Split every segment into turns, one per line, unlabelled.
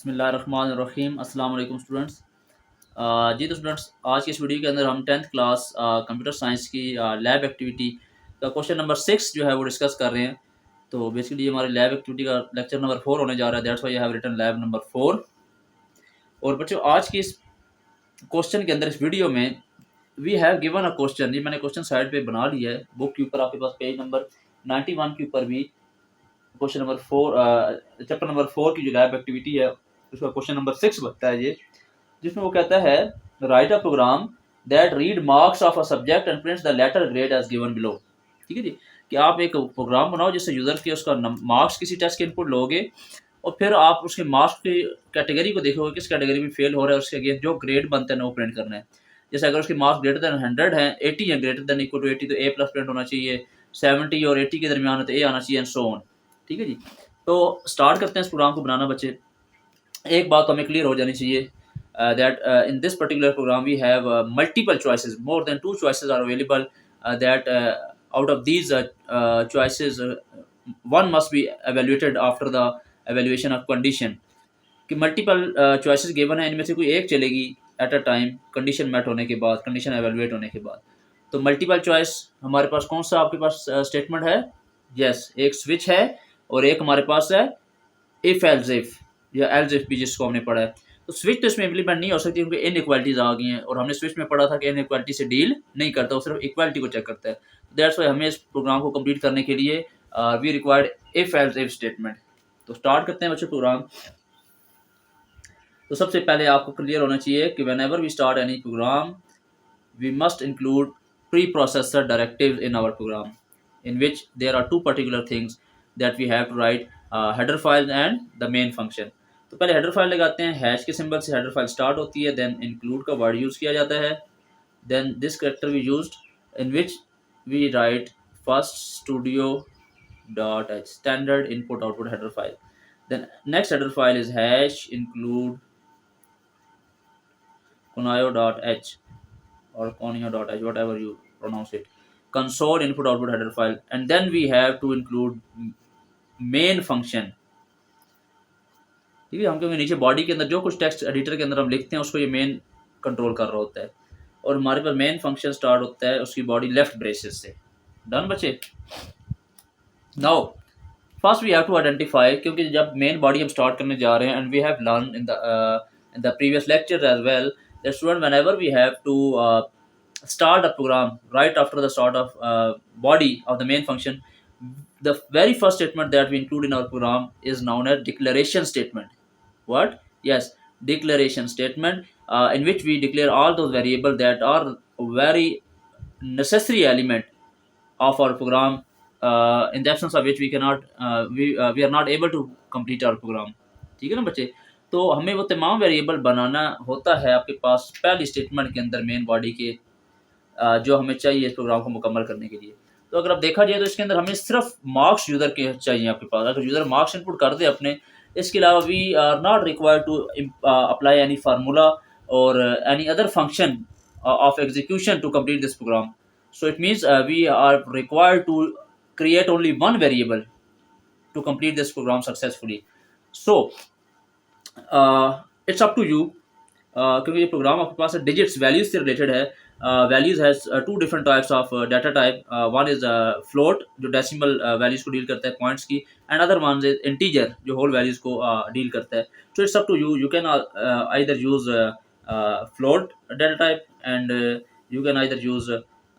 बिस्मिल्लाहिर्रहमानिर्रहीम। अस्सलाम वालेकुम स्टूडेंट्स। जी तो स्टूडेंट्स, आज की इस वीडियो के अंदर हम 10th क्लास कंप्यूटर साइंस की लैब एक्टिविटी का क्वेश्चन नंबर 6 जो है वो डिस्कस कर रहे हैं। तो बेसिकली हमारे लैब एक्टिविटी का लेक्चर नंबर 4 होने जा रहा है। That's why I have written lab number 4। और बच्चों, आज की इस क्वेश्चन के अंदर, इस वीडियो में we have given a question. ये मैंने क्वेश्चन साइड पे बना लिया है बुक के ऊपर, आपके पास पेज नंबर 91 के ऊपर भी क्वेश्चन नंबर 4, चैप्टर नंबर 4 की जो लैब एक्टिविटी है उसका क्वेश्चन नंबर 6 बनता है ये, जिसमें वो कहता है write a program that read marks of a subject and prints the letter grade as given below. ठीक है जी, कि आप एक प्रोग्राम बनाओ जिससे यूजर के उसका मार्क्स किसी टेस्ट के इनपुट लोगे और फिर आप उसके मार्क्स की कैटेगरी को देखोगे, किस कैटेगरी में फेल हो रहा है, उसके अगेंस्ट जो ग्रेड बनते हैं वो प्रिंट करना है। जैसे अगर उसके मार्क्स ग्रेटर देन 100 है, 80 है, ग्रेटर देन इक्वल टू 80, तो ए प्लस प्रिंट होना चाहिए। 70 और 80 के दरमियान है तो ए आना चाहिए, एंड सो ऑन। ठीक है जी। तो स्टार्ट करते हैं इस प्रोग्राम को बनाना बच्चे। एक बात तो हमें क्लियर हो जानी चाहिए that in this particular program we have multiple choices, more than two choices are available, that out of these choices, one must be evaluated after the evaluation of condition। कि मल्टीपल चॉइसेस गिवन है, इनमें से कोई एक चलेगी at a time, condition met होने के बाद, कंडीशन एवेलुएट होने के बाद। तो मल्टीपल चॉइस हमारे पास कौन सा आपके पास स्टेटमेंट है? यस, एक स्विच है और एक हमारे पास है इफ एल्स इफ, या एल्स इफ भी जिसको हमने पढ़ा है। तो स्विच तो इसमें इम्प्लीमेंट नहीं हो सकती क्योंकि इन इक्वालिटीज आ गई हैं, और हमने स्विच में पढ़ा था कि इन इक्वालिटी से डील नहीं करता, वो सिर्फ इक्वालिटी को चेक करता है। दैट्स वाई हमें इस प्रोग्राम को कंप्लीट करने के लिए we required if else if statement. तो स्टार्ट करते हैं बच्चों प्रोग्राम। तो सबसे पहले आपको क्लियर होना चाहिए कि whenever we start any program we must include preprocessor directives in our program, in which there are two particular things that we have to write, header file and the main function। तो पहले header file लगाते हैं, hash के symbol से header file start होती है, then include का word use किया जाता है, then this character we used in which we write first studio dot H, standard input output header file. Then next header file is hash include kunayo.h or conio.h, whatever you pronounce it, console input output header file, and then we have to include main function। ठीक है, हम क्योंकि नीचे body के अंदर जो कुछ text editor के अंदर हम लिखते हैं उसको ये मेन कंट्रोल कर रहा होता है, और हमारे पास मेन फंक्शन स्टार्ट होता है उसकी बॉडी लेफ्ट ब्रेसेस से। डन बच्चे। Now first we have to identify, क्योंकि जब मेन बॉडी हम स्टार्ट करने जा रहे हैं, and we have learn in the previous lecture as well that student, whenever we have to start a program right after the start of body of the main function, the very first statement that we include in our program is known as declaration statement. What? Yes, declaration statement, in which we declare all those variables that are very necessary element of our program, in the absence of which we cannot we are not able to complete our program। ठीक है ना बच्चे। तो हमें वो तमाम variable बनाना होता है आपके पास पहली स्टेटमेंट के अंदर मेन बॉडी के, जो हमें चाहिए इस प्रोग्राम को मुकम्मल करने के लिए। तो अगर आप देखा जाए तो इसके अंदर हमें सिर्फ मार्क्स यूज़र के चाहिए आपके पास। अगर यूज़र मार्क्स इनपुट कर दे अपने, इसके अलावा we are not required to apply any formula or any other function of execution to complete this program। So it means we are required to create only one variable to complete this program successfully। So it's up to you, क्योंकि ये program आपके पास digits values से related है। Values has two different types of data type. One is float जो decimal values को deal करता है, पॉइंट्स की, and other one is integer जो होल वैल्यूज को डील करता है। So it's up to you, you can either use float data type and you can either use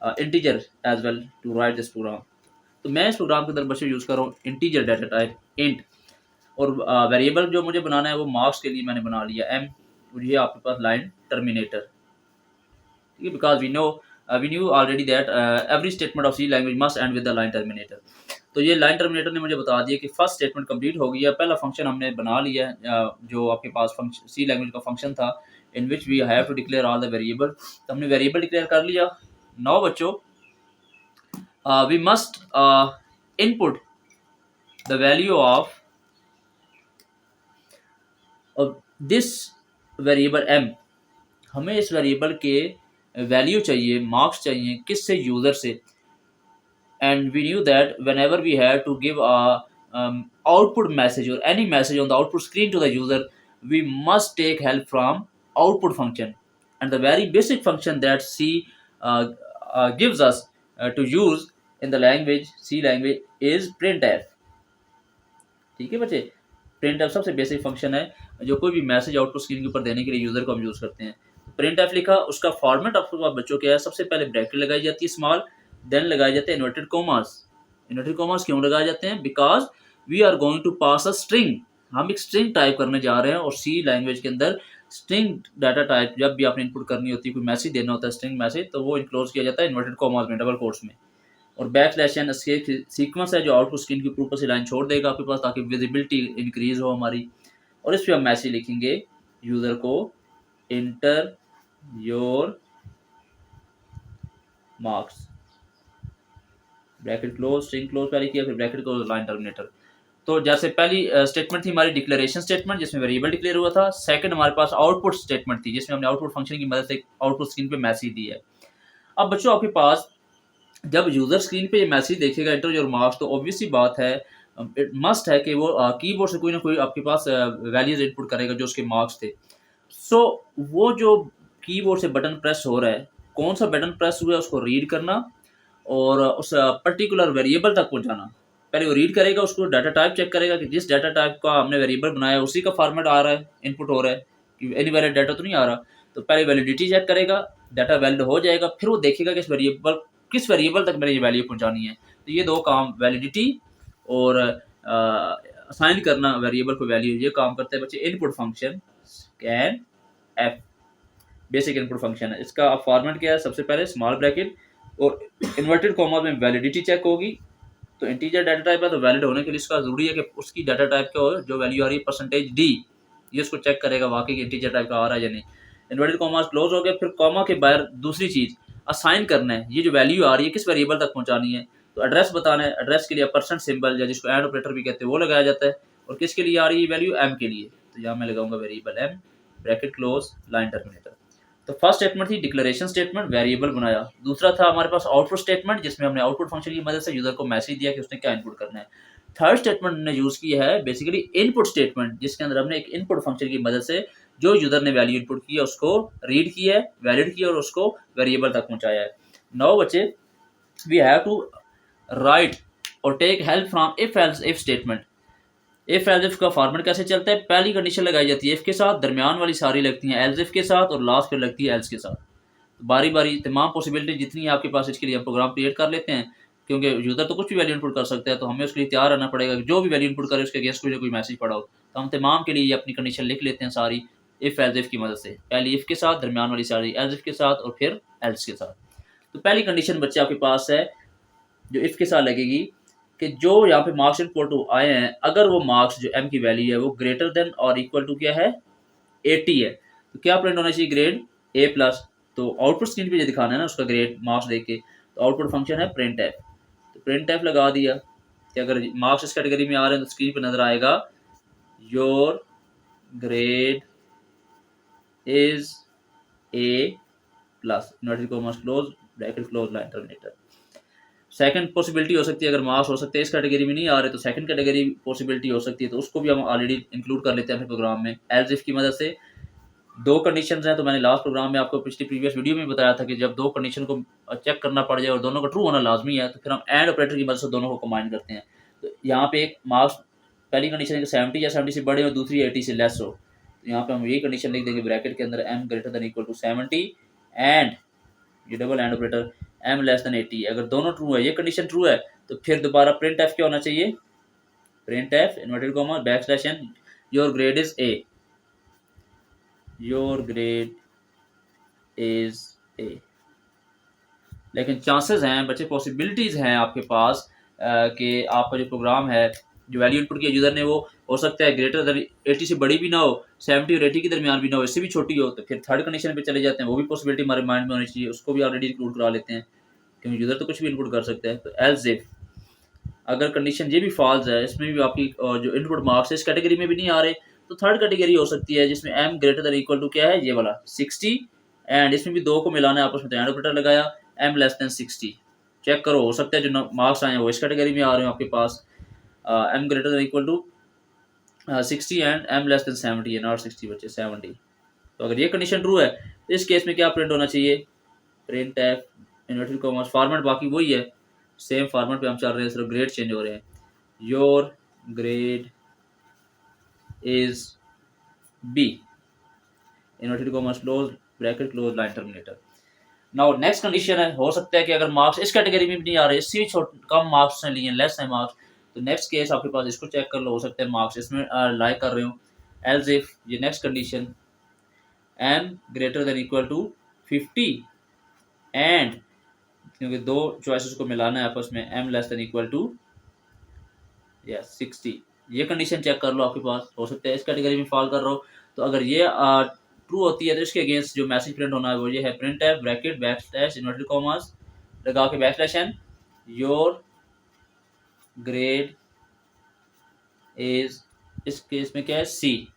integer as well to write this program. तो मैं इस programme के अंदर बच्चे यूज़ कर रहा हूँ इंटीजर डाटा टाइप इंट, और वेरिएबल जो मुझे बनाना है वो मार्क्स के लिए मैंने बना लिया एम, और ये आपके पास लाइन टर्मिनेटर। ठीक है, because we knew already that every statement of C language must end with the line terminator. तो ये लाइन टर्मिनेटर ने मुझे बता दिया कि फर्स्ट स्टेटमेंट कंप्लीट हो गई है, पहला फंक्शन हमने बना लिया है जो आपके पास सी लैंग्वेज का फंक्शन था, in which we have to declare all the variable. तो हमने वेरिएबल डिक्लेयर कर लिया। नाउ बच्चों, we must input the value of this variable m। हमें इस वेरिएबल के वैल्यू चाहिए, मार्क्स चाहिए, किससे? यूज़र से। And we knew that whenever we have to give output message or any message on the output screen to the user, we must take help from output function, and the very basic function that C gives us to use in the language C language is printf. ठीक है बच्चे, printf सबसे basic function है जो कोई भी message output screen के ऊपर देने के लिए यूजर को हम यूज करते हैं। printf लिखा, उसका फॉर्मेट आपके पास बच्चों क्या है, सबसे पहले ब्रैकेट लगाई जाती है स्मॉल, देन लगाए जाते हैं इन्वर्टेड कॉमास। इन्वर्टेड कॉमास क्यों लगाए जाते हैं? Because we are going to pass a string, हम एक स्ट्रिंग टाइप करने जा रहे हैं, और सी लैंग्वेज के अंदर स्ट्रिंग डाटा टाइप जब भी आपने इनपुट करनी होती है, कोई मैसेज देना होता है स्ट्रिंग मैसेज, तो वो इनक्लोज किया जाता है इन्वर्टेड कॉमास में, डबल कोट्स में। और back slash an escape sequence है जो आउटपुट स्क्रीन के ऊपर से लाइन छोड़ देगा आपके पास, ताकि विजिबिलिटी इंक्रीज हो हमारी। और इस पर हम मैसेज लिखेंगे यूजर को, inter your marks, bracket close, string close पहले किया, फिर ब्रैकेट क्लोज, लाइन टर्मिनेटर। तो जैसे पहली स्टेटमेंट थी हमारी डिक्लेरेशन स्टेटमेंट जिसमें वेरिएबल डिक्लेयर हुआ था। सेकंड हमारे पास आउटपुट स्टेटमेंट थी जिसमें हमने आउटपुट फंक्शन की मदद से आउटपुट स्क्रीन पे मैसेज दी है। अब बच्चों आपके पास जब यूजर स्क्रीन पे ये मैसेज देखेगा इंटर योर मार्क्स, तो ऑब्वियसली बात है, इट मस्ट है कि वो कीबोर्ड से कोई ना कोई आपके पास वैल्यूज इनपुट करेगा जो उसके मार्क्स थे। सो वो जो कीबोर्ड से बटन प्रेस हो रहा है, कौन सा बटन प्रेस हुआ है उसको रीड करना और उस पर्टिकुलर वेरिएबल तक पहुंचाना। पहले वो रीड करेगा, उसको डाटा टाइप चेक करेगा कि जिस डाटा टाइप का हमने वेरिएबल बनाया उसी का फॉर्मेट आ रहा है, इनपुट हो रहा है, कि एनी वैलिड डाटा तो नहीं आ रहा। तो पहले वैलिडिटी चेक करेगा, डाटा वैलिड हो जाएगा, फिर वो देखेगा कि किस वेरिएबल तक मैंने ये वैल्यू पहुंचानी है। तो ये दो काम, वैलिडिटी और असाइन करना वेरिएबल को वैल्यू, ये काम करते हैं बच्चे input function scan F, basic input function है। इसका फॉर्मेट क्या है? सबसे पहले स्मॉल ब्रैकेट और इन्वर्टेड कॉमा में वैलिडिटी चेक होगी। तो इंटीजर डाटा टाइप है, तो वैलिड होने के लिए इसका जरूरी है कि उसकी डाटा टाइप क्या हो, जो वैल्यू आ रही है परसेंटेज डी, ये उसको चेक करेगा वाकई इंटीजर टाइप का आ रहा है या नहीं। इन्वर्टेड कॉमा क्लोज हो गया, फिर कॉमा के बाहर दूसरी चीज असाइन करना है, ये जो वैल्यू आ रही है किस वेरिएबल तक पहुंचानी है। तो एड्रेस बताना है, एड्रेस के लिए परसेंट सिंबल या जिसको एंड ऑपरेटर भी कहते हैं वो लगाया जाता है। और किसके लिए आ रही है वैल्यू? एम के लिए, तो यहाँ मैं लगाऊंगा variable M, bracket close, line terminator. तो फर्स्ट स्टेटमेंट थी डिक्लेरेशन स्टेटमेंट, वेरिएबल बनाया। दूसरा था हमारे पास आउटपुट स्टेटमेंट जिसमें हमने आउटपुट फंक्शन की मदद से यूजर को मैसेज दिया कि उसने क्या इनपुट करना है। थर्ड स्टेटमेंट हमने यूज किया है बेसिकली इनपुट स्टेटमेंट, जिसके अंदर हमने एक इनपुट फंक्शन की मदद से जो यूजर ने वैल्यू इनपुट किया उसको रीड किया है, वैलिड किया और उसको वेरिएबल तक पहुंचाया है। नाउ बच्चे वी हैव टू राइट और take help from if else if statement. If else if का फॉर्मेट कैसे चलता है? पहली कंडीशन लगाई जाती है इफ के साथ, दरमियान वाली सारी लगती हैं एल्स इफ के साथ, और लास्ट फिर लगती है एल्स के साथ। बारी बारी तमाम पॉसिबिलिटी जितनी है आपके पास, इसके लिए हम प्रोग्राम क्रिएट कर लेते हैं, क्योंकि यूजर तो कुछ भी वैल्यू इनपुट कर सकता है, तो हमें उसके लिए तैयार रहना पड़ेगा कि जो भी वैल्यू इनपुट करे उसके अगेंस्ट कोई मैसेज पड़ा हो। तो हम तमाम के लिए अपनी कंडीशन लिख लेते हैं सारी इफ एल्स इफ की मदद से, पहली इफ के साथ, दरमियान वाली सारी एल्स इफ के साथ, और फिर एल्स के साथ। तो पहली कंडीशन बच्चे आपके पास है जो इफ के साथ लगेगी कि जो यहाँ पे मार्क्स इनपुट आए हैं, अगर वो मार्क्स जो एम की वैल्यू है वो ग्रेटर देन और इक्वल टू क्या है? 80 है, तो क्या प्रिंट होना चाहिए? Grade A plus. तो आउटपुट स्क्रीन पे ये दिखाना है ना उसका ग्रेड मार्क्स देख के, तो आउटपुट फंक्शन है प्रिंट एफ। तो प्रिंट एफ लगा दिया कि अगर मार्क्स इस कैटेगरी में आ रहे हैं तो स्क्रीन पे नजर आएगा your grade is A plus, inverted commas close, bracket close, line terminator. Second possibility हो सकती है, अगर मार्क्स हो सकते हैं इस कैटेगरी में नहीं आ रहे तो सेकंड कैटेगरी पॉसिबिलिटी हो सकती है, तो उसको भी हम ऑलरेडी इंक्लूड कर लेते हैं अपने प्रोग्राम में एल्स इफ की मदद से। दो कंडीशन हैं, तो मैंने लास्ट प्रोग्राम में आपको पिछली प्रीवियस वीडियो में बताया था कि जब दो कंडीशन को चेक करना पड़ जाए और दोनों का ट्रू होना लाजमी है, तो फिर हम एंड ऑपरेटर की मदद से दोनों को कंबाइन करते हैं। तो यहाँ पे एक मार्क्स पहली कंडीशन है कि 70 या 70 से बड़े हो, दूसरी 80 से लेस हो, तो यहाँ पे हम यही कंडीशन लिख देंगे ब्रैकेट के अंदर m greater than equal to 70 and ये double and operator m less than 80। अगर दोनों ट्रू है, ये कंडीशन ट्रू है, तो फिर दोबारा प्रिंट एफ क्या होना चाहिए? Print F inverted comma back slash N, your grade is A, your grade is A. लेकिन चांसेस हैं बच्चे, पॉसिबिलिटीज हैं आपके पास कि आपका जो प्रोग्राम है, जो वैल्यू इनपुट किया यूजर ने, वो हो सकता है ग्रेटर देन 80 से बड़ी भी ना हो, 70 और 80 के दरमियान भी ना हो, इससे भी छोटी हो। तो फिर थर्ड कंडीशन पे चले जाते हैं, वो भी पॉसिबिलिटी हमारे माइंड में होनी चाहिए, उसको भी ऑलरेडी इंक्लूड करा लेते हैं क्योंकि यूजर तो कुछ भी इनपुट कर सकता है। तो एल्स इफ अगर कंडीशन ये भी फॉल्स है, इसमें भी आपकी जो इनपुट मार्क्स इस कैटेगरी में भी नहीं आ रहे, तो थर्ड कैटेगरी हो सकती है जिसमें M greater than equal to क्या है? ये वाला 60, एंड इसमें भी दो को मिलाना है आपस में, तो एंड ऑपरेटर लगाया एम लेस देन 60। चेक करो, हो सकता है जो मार्क्स आए हैं वो इस कैटेगरी में आ रहे हो आपके पास, m greater than equal to 60 and m less than 70 है, नॉट 60 बच्चे 70। तो अगर ये कंडीशन ट्रू है तो इस केस में क्या प्रिंट होना चाहिए, print F inverted commas, format बाकी वही है, सेम फॉर्मेट पे हम चल रहे हैं, सिर्फ ग्रेड चेंज हो रहे हैं। Your grade is B, inverted commas close bracket close line terminator. Now next condition है, हो सकता है कि अगर मार्क्स इस कैटेगरी में भी नहीं आ रहे, इससे भी कम मार्क्स ने लिए, लेस है मार्क्स, तो नेक्स्ट केस आपके पास इसको चेक कर लो, हो सकता है मार्क्स इसमें लाइक कर रहे हो। एल्स इफ, ये next condition, m greater than equal to 50 and, क्योंकि दो चॉइसेस को मिलाना है आपस में, m less than equal to 60, ये कंडीशन चेक कर लो, आपके पास हो सकता है इस कैटेगरी में फॉल कर रहा हो। तो अगर ये ट्रू होती है तो इसके अगेंस्ट जो मैसेज प्रिंट होना है वो ये है, प्रिंट है bracket back slash inverted commas लगा के back slash N, your grade is, इस केस में क्या है, C,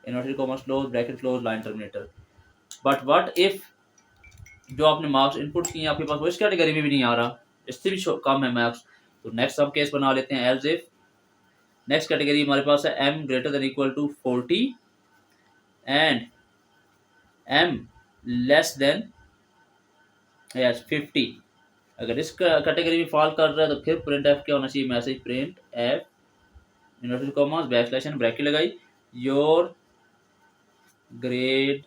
inverted commas close bracket close line terminator. But what if जो आपने मार्क्स इनपुट किए आपके पास वो इस कैटेगरी में भी नहीं आ रहा, इससे भी कम है मार्क्स, तो नेक्स्ट हम केस बना लेते हैं एल्स इफ, नेक्स्ट कैटेगरी हमारे पास है m greater than equal to 40 and m less than 50। अगर इस कैटेगरी में फॉल कर रहा है तो फिर प्रिंट एफ क्या होना चाहिए, message print F inverted commas back slash N bracket लगाई, योर ग्रेड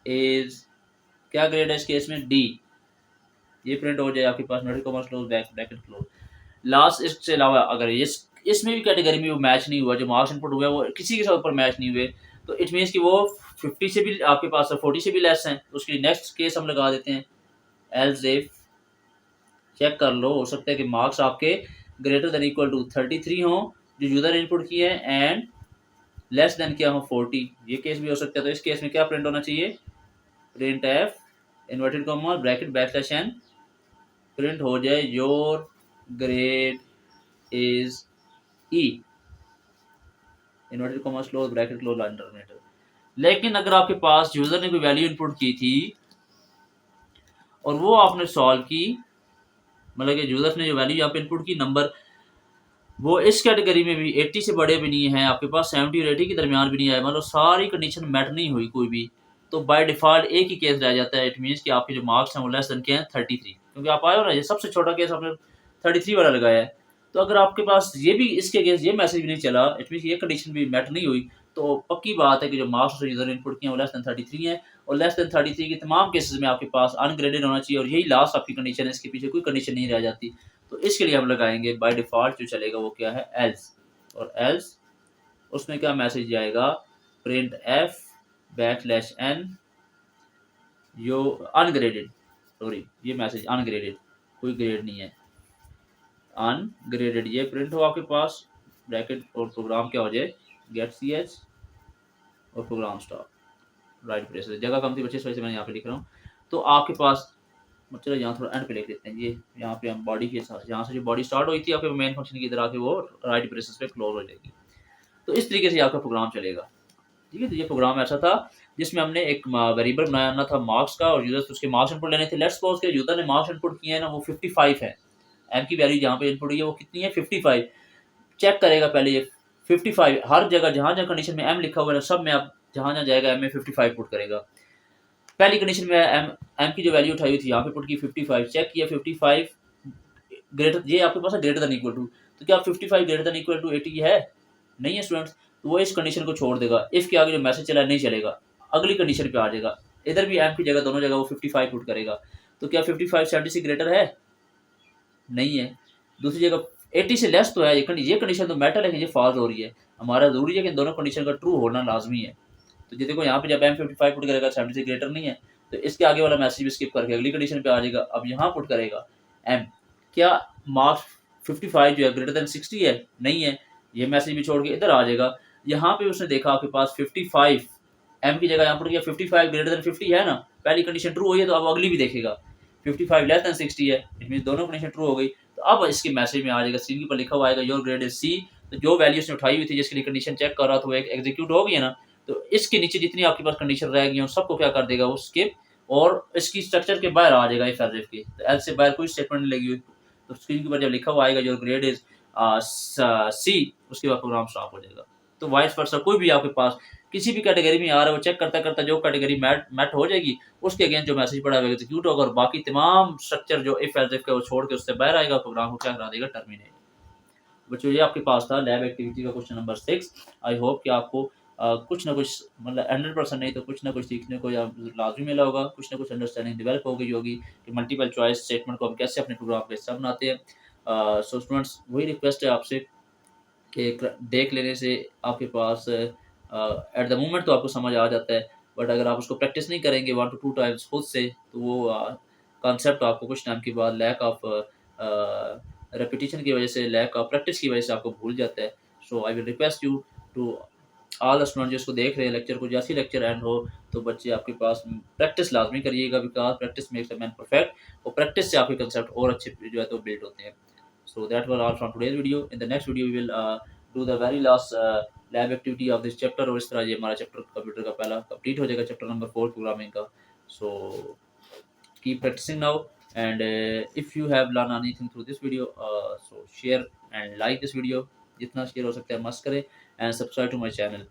इज, क्या ग्रेड है इस केस में, डी, ये प्रिंट हो जाए आपके पास, inverted commas close bracket close. Last इसके अलावा अगर इसमें भी कैटेगरी में वो मैच नहीं हुआ, जो मार्क्स इनपुट हुए वो किसी के साथ ऊपर मैच नहीं हुए, तो इट मीन्स कि वो 50 से भी आपके पास 40 से भी लेस हैं, तो उसके नेक्स्ट केस हम लगा देते हैं एल्स इफ, चेक कर लो, हो सकता है कि मार्क्स आपके ग्रेटर देन इक्वल टू 33 हो जो यूजर इनपुट किए हैं एंड लेस देन क्या हो 40, ये केस भी हो सकता है। तो इस केस में क्या प्रिंट होना चाहिए, print F inverted comma bracket back slash N, print हो जाए your grade is E, inverted comma close bracket close line terminator. लेकिन अगर आपके पास यूजर ने कोई वैल्यू इनपुट की थी और वो आपने सॉल्व की, मतलब कि यूजर ने जो वैल्यू यहाँ पे इनपुट की नंबर, वो इस कैटेगरी में भी 80 से बड़े भी नहीं है, आपके पास 70 और 80 के दरमियान भी नहीं आया, मतलब सारी कंडीशन मैट नहीं हुई कोई भी, तो बाय डिफॉल्ट एक ही केस रह जाता है, इट मीन्स कि आपके जो मार्क्स हैं वो लेस देन क्या है 33, क्योंकि आप आए हो ना, ये सबसे छोटा केस आपने 33 वाला लगाया है। तो अगर आपके पास ये भी इसके अगेंस्ट ये मैसेज भी नहीं चला, इट मीन्स ये कंडीशन भी मैट नहीं हुई, तो पक्की बात है कि जो मार्क्स यूजर इनपुट किए वो लेस देन 33 है, और लेस देन 33 के तमाम केसेस में आपके पास अनग्रेडेड होना चाहिए, और यही लास्ट आपकी कंडीशन है, इसके पीछे कोई कंडीशन नहीं रह जाती। तो इसके लिए हम लगाएंगे बाय डिफॉल्ट जो चलेगा वो क्या है, एल्स, और एल्स उसमें क्या मैसेज जाएगा, print f back slash n your ungraded, sorry ये मैसेज अनग्रेडेड, कोई ग्रेड नहीं है, अनग्रेडेड, ये प्रिंट हो आपके पास, ब्रैकेट और प्रोग्राम क्या हो जाए, गेट सी एच और प्रोग्राम स्टॉप, राइट प्रेस, जगह कम थी बच्चे इस वजह से मैं यहाँ पे लिख रहा हूँ। तो आपके पास, चलो यहाँ थोड़ा एंड पे लिख लेते हैं, ये यहाँ पे हम बॉडी के साथ, यहाँ से जो बॉडी स्टार्ट हुई थी आपके मेन फंक्शन की इधर आके वो राइट ब्रेसेस पे क्लोज हो जाएगी। तो इस तरीके से आपका प्रोग्राम चलेगा, ठीक है। तो ये प्रोग्राम ऐसा था जिसमें हमने एक वेरिएबल बनाना था मार्क्स का, और यूजर उसके मार्क्स इनपुट लेने थे। लेट्स सपोज के यूजर ने मार्क्स इनपुट किए हैं ना, वो 55 है, एम की वैल्यू जहाँ पे इनपुट हुई है वो कितनी है, 55। चेक करेगा पहले ये 55, हर जगह जहाँ जहाँ कंडीशन में एम लिखा हुआ है सब में आप जहाँ जहाँ जाएगा एम में 55 पुट करेगा। पहली कंडीशन में एम की जो वैल्यू उठाई हुई थी यहाँ पे पुट की 55, चेक किया 55 ग्रेटर, ये आपके पास है ग्रेटर देन इक्वल टू, तो क्या 55 ग्रेटर देन इक्वल टू 80 है, नहीं है स्टूडेंट्स, तो वो इस कंडीशन को छोड़ देगा, इफ के आगे जो मैसेज चला नहीं चलेगा, अगली कंडीशन पे आ जाएगा, इधर भी एम की जगह दोनों जगह वो 55 पुट करेगा। तो क्या 55 70 से ग्रेटर है, नहीं है, दूसरी जगह 80 से लेस तो है, ये कंडीशन तो मैटर है कि ये फॉल्स हो रही है, हमारा जरूरी है कि दोनों कंडीशन का ट्रू होना लाजमी है। तो देखो यहाँ पे जब एम 55 पुट करेगा 70 से ग्रेटर नहीं है, तो इसके आगे वाला मैसेज भी स्किप करके अगली कंडीशन पे आ जाएगा। अब यहाँ पुट करेगा एम, क्या मार्क्स 55 जो है ग्रेटर देन 60 है, नहीं है, ये मैसेज भी छोड़ के इधर आ जाएगा। यहाँ पे उसने देखा आपके पास 55 एम की जगह यहाँ पुट किया 55 ग्रेटर देन 50 है ना, पहली कंडीशन ट्रू हुई है, तो अब अगली भी देखेगा 55 लेस देन 60 है, इट मीन दोनों कंडीशन ट्रू हो गई। तो अब इसके मैसेज में आ जाएगा, स्क्रीन पर लिखा हुआ आएगा योर ग्रेड इज सी, तो जो वैल्यू उसने उठाई हुई थी जिसके लिए कंडीशन चेक कर रहा था वो एग्जीक्यूट हो गई है ना, तो इसके नीचे जितनी आपके पास कंडीशन रह गई सबको क्या कर देगा वो स्किप, और इसकी स्ट्रक्चर के बाहर आ जाएगा इफ एल्स इफ की, तो एल्स से बाहर कोई स्टेटमेंट नहीं लगी हुई। तो स्क्रीन के ऊपर जब लिखा हुआ आएगा योर ग्रेड इज, सी, उसके बाद प्रोग्राम स्टॉप हो जाएगा। तो वाइस वर्सा कोई भी आपके पास किसी भी कैटेगरी में आ रहा है, वो चेक करता करता जो कैटेगरी मैट हो जाएगी उसके अगेंस्ट जो मैसेज पड़ा हुआ एग्जीक्यूट होगा, और बाकी तमाम स्ट्रक्चर जो इफ एल्स इफ का वो छोड़ के उससे बाहर आएगा, प्रोग्राम को क्या करा देगा, टर्मिनेट। बच्चों ये आपके पास था लैब एक्टिविटी का क्वेश्चन नंबर 6। आई होप कि आपको कुछ ना कुछ मतलब 100% नहीं तो कुछ ना कुछ सीखने को या लाजमी मिला होगा, कुछ ना कुछ अंडरस्टैंडिंग डेवलप हो गई होगी कि मल्टीपल चॉइस स्टेटमेंट को हम कैसे अपने प्रोग्राम का हिस्सा बनाते हैं। सो स्टूडेंट्स वही रिक्वेस्ट है आपसे कि देख लेने से आपके पास एट द मोमेंट तो आपको समझ आ जाता है, बट अगर आप उसको प्रैक्टिस नहीं करेंगे 1 to 2 टाइम्स खुद से, तो वो कॉन्सेप्ट आपको कुछ टाइम के बाद लैक ऑफ रेपिटेशन की वजह से, लैक ऑफ प्रैक्टिस की वजह से आपको भूल जाता है। So I will request you to all the student जिसको देख रहे हैं लेक्चर को, जैसे ही लेक्चर एंड हो तो बच्चे आपके पास प्रैक्टिस लाजमी करिएगा, because practice makes a man perfect, और प्रैक्टिस से आपके कंसेप्ट और अच्छे जो है तो बिल्ड होते हैं। So that was all from today's video. In the next video, we will do the very last lab activity of this chapter, और इस तरह ये हमारा चैप्टर कंप्यूटर का पहला कंप्लीट हो जाएगा, चैप्टर नंबर 4 प्रोग्रामिंग का। So keep practicing now, and if you have learned anything through this video, so share and like this video, जितना शेयर हो सकता है मस्त करें, and subscribe to my channel.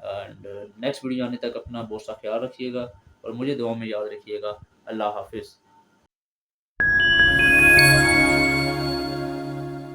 And next video आने तक अपना बहुत सा ख्याल रखिएगा और मुझे दुआ में याद रखिएगा। अल्लाह हाफिज़।